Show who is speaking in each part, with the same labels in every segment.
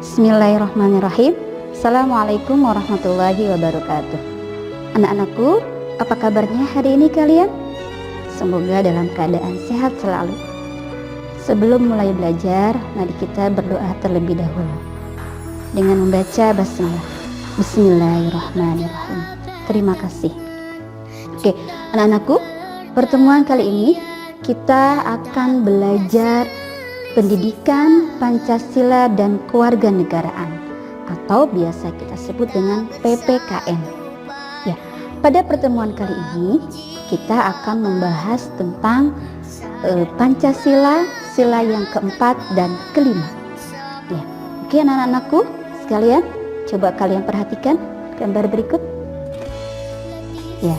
Speaker 1: Bismillahirrahmanirrahim. Assalamualaikum warahmatullahi wabarakatuh. Anak-anakku, apa kabarnya hari ini kalian? Semoga dalam keadaan sehat selalu. Sebelum mulai belajar, mari kita berdoa terlebih dahulu dengan membaca basmalah. Bismillahirrahmanirrahim. Terima kasih. Oke, anak-anakku, pertemuan kali ini kita akan belajar pendidikan Pancasila dan kewarganegaraan atau biasa kita sebut dengan PPKN. Ya, pada pertemuan kali ini kita akan membahas tentang Pancasila, sila yang keempat dan kelima. Ya, oke anak-anakku sekalian, coba kalian perhatikan gambar berikut. Ya,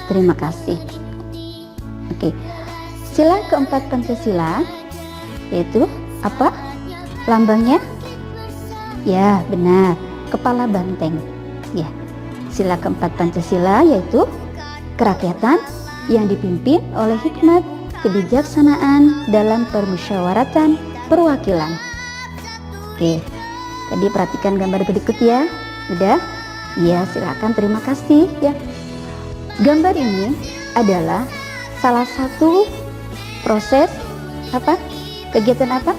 Speaker 1: terima kasih. Oke, sila keempat Pancasila yaitu apa? Lambangnya? Ya, benar, kepala banteng. Ya, sila keempat Pancasila yaitu kerakyatan yang dipimpin oleh hikmat, kebijaksanaan dalam permusyawaratan perwakilan. Oke, tadi perhatikan gambar berikut ya. Udah? Ya, silakan, terima kasih ya. Gambar ini adalah salah satu proses apa? Kegiatan apa?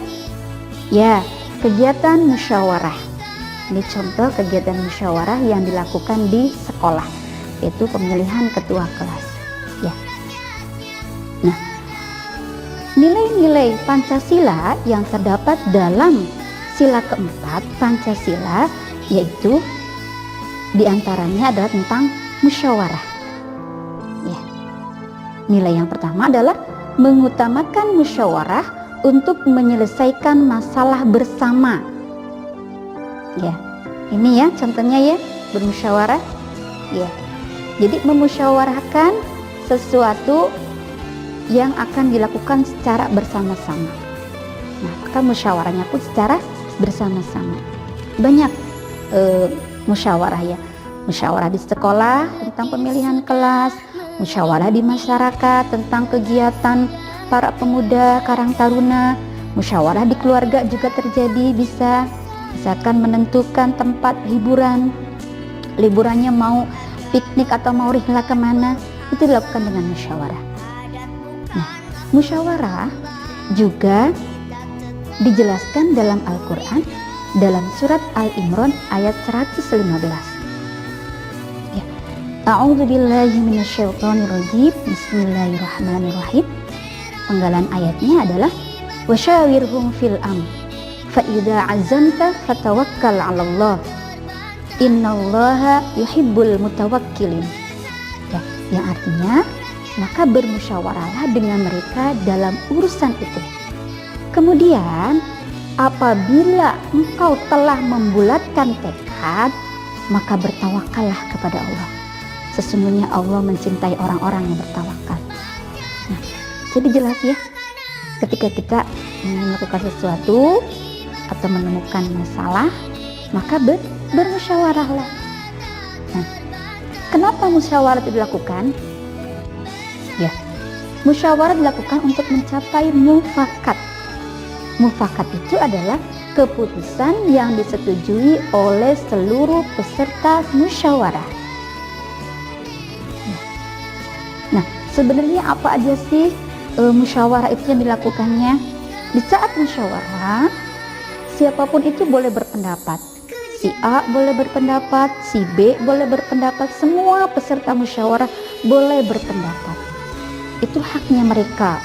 Speaker 1: Ya, kegiatan musyawarah. Ini contoh kegiatan musyawarah yang dilakukan di sekolah, yaitu pemilihan ketua kelas. Ya. Nah, nilai-nilai Pancasila yang terdapat dalam sila keempat Pancasila yaitu diantaranya adalah tentang musyawarah. Ya. Nilai yang pertama adalah mengutamakan musyawarah untuk menyelesaikan masalah bersama. Ya, ini ya contohnya ya, bermusyawarah. Ya, jadi memusyawarahkan sesuatu yang akan dilakukan secara bersama-sama. Nah, maka musyawarahnya pun secara bersama-sama. Banyak musyawarah ya, musyawarah di sekolah tentang pemilihan kelas, musyawarah di masyarakat tentang kegiatan para pemuda Karang Taruna, musyawarah di keluarga juga terjadi, misalkan menentukan tempat liburannya mau piknik atau mau rihlah kemana, itu dilakukan dengan musyawarah. Nah, musyawarah juga dijelaskan dalam Al-Quran dalam surat Al-Imran ayat 115. Ya. A'udzubillahi minasyaitonirrajim. Bismillahirrahmanirrahim. Penggalan ayatnya adalah wasyawirhum fil amr fa idza azamta fatawakkal 'alallah innallaha yuhibbul mutawakkilin. Ya, yang artinya maka bermusyawarahlah dengan mereka dalam urusan itu. Kemudian apabila engkau telah membulatkan tekad, maka bertawakallah kepada Allah. Sesungguhnya Allah mencintai orang-orang yang bertawakal. Nah, jadi jelas ya, ketika kita melakukan sesuatu atau menemukan masalah, maka bermusyawarahlah. Nah, kenapa musyawarah itu dilakukan? Ya, musyawarah dilakukan untuk mencapai mufakat. Mufakat itu adalah keputusan yang disetujui oleh seluruh peserta musyawarah. Nah, sebenarnya apa aja sih musyawarah itu yang dilakukannya? Di saat musyawarah, siapapun itu boleh berpendapat. Si A boleh berpendapat, si B boleh berpendapat, semua peserta musyawarah boleh berpendapat. Itu haknya mereka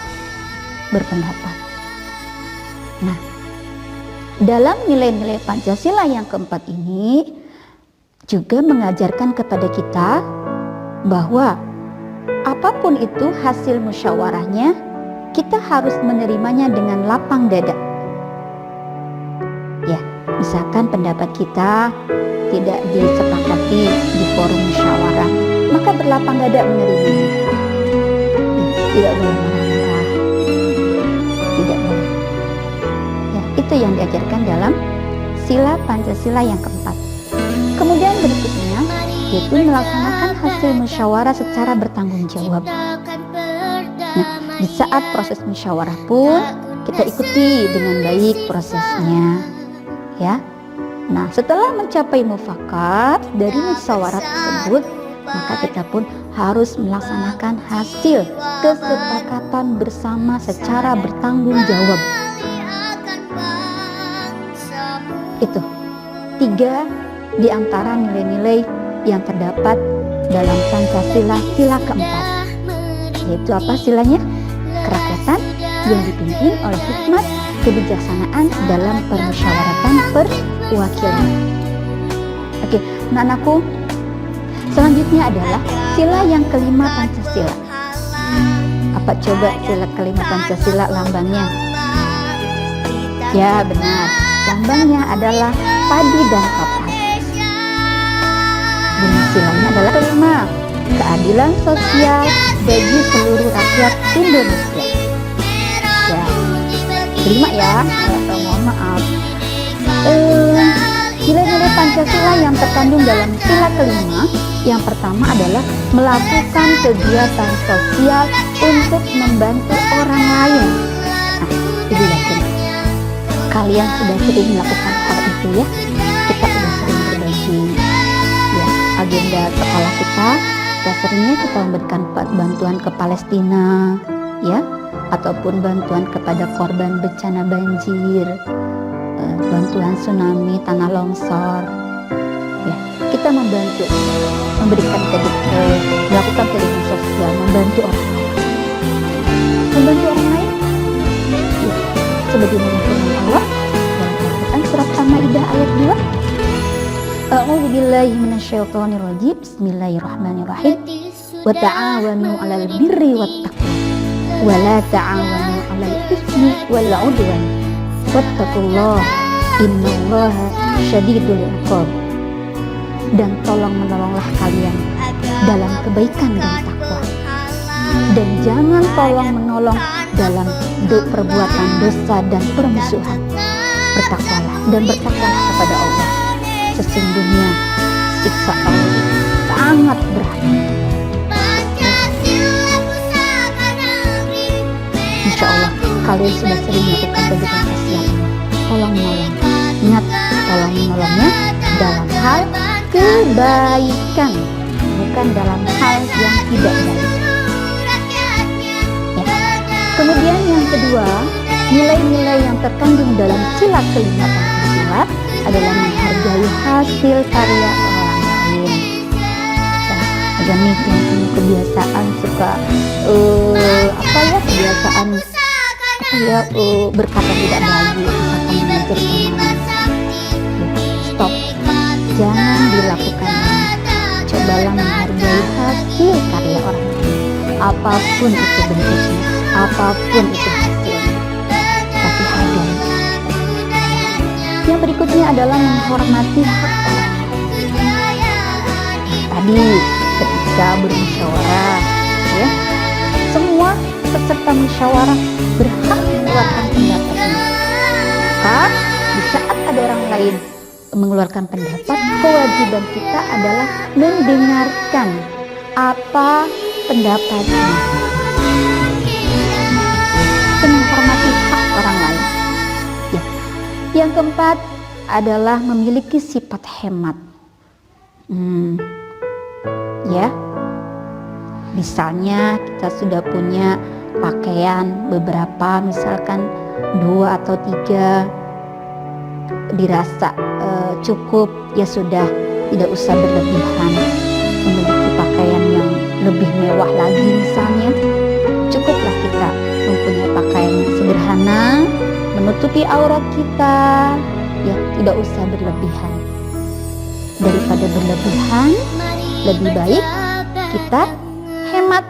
Speaker 1: berpendapat. Nah, dalam nilai-nilai Pancasila yang keempat ini juga mengajarkan kepada kita bahwa apapun itu hasil musyawarahnya, kita harus menerimanya dengan lapang dada. Ya, misalkan pendapat kita tidak disepakati di forum musyawarah, maka berlapang dada menerimanya. Tidak boleh marah-marah, tidak boleh. Ya, itu yang diajarkan dalam sila Pancasila yang keempat. Kemudian berikutnya yaitu melaksanakan hasil musyawarah secara bertanggung jawab. Nah, di saat proses musyawarah pun kita ikuti dengan baik prosesnya, ya. Nah, setelah mencapai mufakat dari musyawarah tersebut, maka kita pun harus melaksanakan hasil kesepakatan bersama secara bertanggung jawab. Itu 3 di antara nilai-nilai yang terdapat dalam Pancasila sila keempat. Yaitu apa silanya? Kerakyatan yang dipimpin oleh hikmat kebijaksanaan dalam permusyawaratan perwakilan. Oke, anak-anakku, selanjutnya adalah sila yang kelima Pancasila. Apa coba sila kelima Pancasila lambangnya? Ya benar, lambangnya adalah padi dan kapas. Dan silanya adalah kelima, keadilan sosial bagi seluruh rakyat Indonesia. Ya, kelima ya, mohon maaf. Nilai-nilai Pancasila yang terkandung dalam sila kelima, yang pertama adalah melakukan kegiatan sosial untuk membantu orang lain. Nah, Ibu yakin kalian sudah sering melakukan hal itu ya. Kita sudah sering berbagi ya, agenda sekolah kita seringnya kita memberikan bantuan ke Palestina ya, ataupun bantuan kepada korban bencana banjir, bantuan tsunami, tanah longsor ya. Kita membantu, memberikan melakukan kegiatan sosial, membantu orang lain ya. Sebagaimana firman Allah dalam Al-Quran surat Al-Maidah ayat 2, A'udzu billahi minasyaitonir rajim. Bismillahirrahmanirrahim. Wa ta'awanu 'alal birri wat taqwa wa la ta'awanu 'alal itsmi wal 'udwan wattaqullaha innallaha syadidul 'iqab. Dan tolong-menolonglah kalian dalam kebaikan dan takwa, dan jangan tolong-menolong dalam perbuatan dosa dan permusuhan. Bertakwalah dan bertakwalah kepada Allah. Sesungguhnya siksa Allah sangat berat. Insya Allah kalian sudah sering melakukan kegiatan sosial. Tolong menolong. Ingat, tolong menolongnya dalam hal kebaikan, bukan dalam hal yang tidak baik. Ya. Kemudian yang kedua, nilai-nilai yang terkandung dalam sila kelima Pancasila adalah menghargai hasil karya orang lain. Ada nih yang punya kebiasaan suka berkata tidak baik, misalkan mengajar teman. Stop, jangan dilakukan. Cobalah menghargai hasil karya orang lain, apapun itu bentuknya, apapun itu hasilnya, tapi hargai. Yang berikutnya adalah menghormati hak orang lain. Tadi ketika bermusyawarah ya, semua peserta musyawarah berhak mengeluarkan pendapatnya. Maka di saat ada orang lain mengeluarkan pendapat, kewajiban kita adalah mendengarkan apa pendapatnya, menghormati hak orang lain ya. Yang keempat adalah memiliki sifat hemat ya. Misalnya kita sudah punya pakaian beberapa, misalkan 2 atau 3, dirasa cukup, ya sudah, tidak usah berlebihan memiliki pakaian yang lebih mewah lagi. Misalnya cukuplah kita mempunyai pakaian yang sederhana, menutupi aurat kita ya, tidak usah berlebihan. Daripada berlebihan, lebih baik kita hemat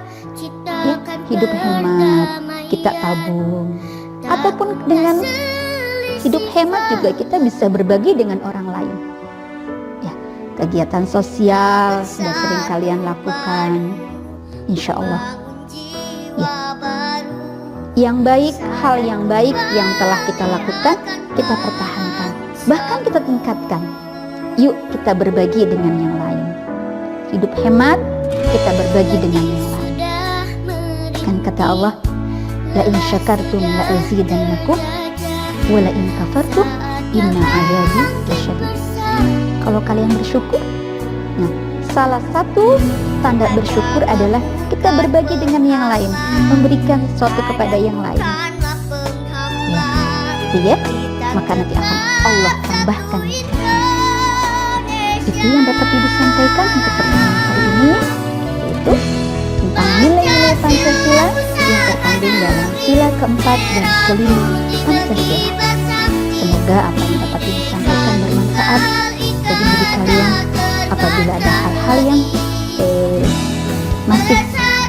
Speaker 1: ya, hidup hemat, kita tabung. Ataupun dengan hidup hemat juga kita bisa berbagi dengan orang lain ya. Kegiatan sosial sudah sering kalian lakukan, insya Allah ya. Yang baik, hal yang baik yang telah kita lakukan, kita pertahankan, bahkan kita tingkatkan. Yuk kita berbagi dengan yang lain. Hidup hemat, kita berbagi dengan yang lain. Kan kata Allah, la in syakartum la azidannakum wa la in kafartum inna azabi lasyadid. Kalau kalian bersyukur, nah salah satu tanda bersyukur adalah kita berbagi dengan yang lain, memberikan sesuatu kepada yang lain. Ya, gitu ya. Maka nanti akan Allah tambahkan. Itu yang dapat Ibu sampaikan untuk pertemuan hari ini, yaitu tentang nilai-nilai Pancasila yang terkandung dalam sila keempat dan kelima Pancasila. Semoga apa yang dapat Ibu sampaikan bermanfaat bagi diri kalian. Apabila ada hal-hal yang masih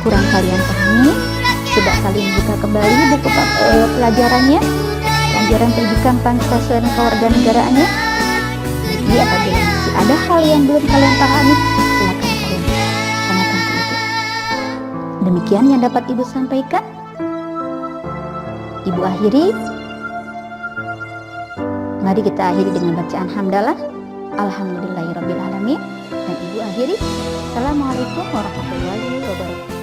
Speaker 1: kurang kalian pahami, coba kalian buka kembali buku pelajarannya, pelajaran pendidikan Pancasila dan kewarganegaraannya. Jadi apabila masih ada hal yang belum kalian pahami, silakan kalian tanyakan ke Ibu. Demikian yang dapat Ibu sampaikan. Ibu akhiri. Mari kita akhiri dengan bacaan hamdalah. Alhamdulillahirabbil alamin. Dan Ibu akhiri. Assalamualaikum warahmatullahi wabarakatuh.